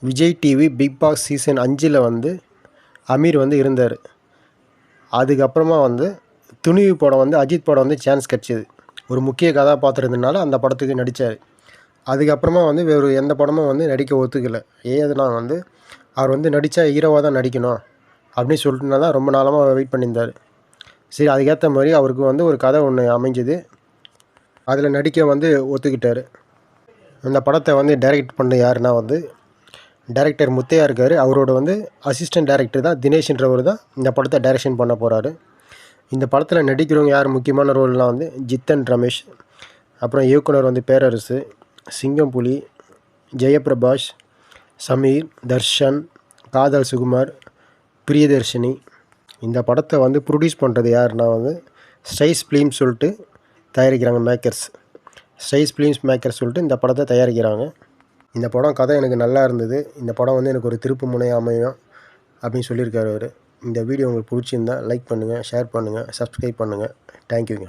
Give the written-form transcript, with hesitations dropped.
Vijay TV Bigg Boss season 5ல் வந்து அமீர் வந்து இருந்தார். அதுக்கப்புறமா வந்து துணிவு படம் வந்து அஜித் படம் வந்து சான்ஸ் கிடச்சிது. ஒரு முக்கிய கதாபாத்திரத்தினால அந்த படத்துக்கு நடித்தார். அதுக்கப்புறமா வந்து வேறு எந்த படமும் வந்து நடிக்க ஒத்துக்கலை. ஏதுனா வந்து அவர் வந்து நடித்தா ஹீரோவாக தான் நடிக்கணும் அப்படின்னு சொல்லிட்டுனா தான் ரொம்ப நாளமாக வெயிட் பண்ணியிருந்தார். சரி, அதுக்கேற்ற மாதிரி அவருக்கு வந்து ஒரு கதை ஒன்று அமைஞ்சுது. அதில் நடிக்க வந்து ஒத்துக்கிட்டார். அந்த படத்தை வந்து டைரக்ட் பண்ண யாருன்னா வந்து டைரக்டர் முத்தையா இருக்கார். அவரோட வந்து அசிஸ்டன்ட் டைரக்டர் தான் தினேஷ்ன்றவர் தான் இந்த படத்தை டைரக்ஷன் பண்ண போகிறாரு. இந்த படத்தில் நடிக்கிறவங்க யார் முக்கியமான ரோல்லாம் வந்து ஜித்தன் ரமேஷ், அப்புறம் இயக்குனர் வந்து பேரரசு, சிங்கம்புலி, ஜெயபிரபாஷ், சமீர், தர்ஷன், காதல் சுகுமார், பிரியதர்ஷினி. இந்த படத்தை வந்து ப்ரொடியூஸ் பண்ணுறது யாருன்னா வந்து ஸ்டைஸ் ஃபிலிம்ஸ் சொல்லிட்டு தயாரிக்கிறாங்க மேக்கர்ஸ். ஸ்டைஸ் ஃபிலிம்ஸ் மேக்கர்ஸ் சொல்லிட்டு இந்த படத்தை தயாரிக்கிறாங்க. இந்த படம் கதை எனக்கு நல்லா இருந்தது. இந்த படம் வந்து எனக்கு ஒரு திருப்பு முனை அமையும் அப்படின்னு சொல்லியிருக்காரு அவர். இந்த வீடியோ உங்களுக்கு பிடிச்சிருந்தா லைக் பண்ணுங்கள், ஷேர் பண்ணுங்கள், சப்ஸ்கிரைப் பண்ணுங்கள். தேங்க்யூங்க.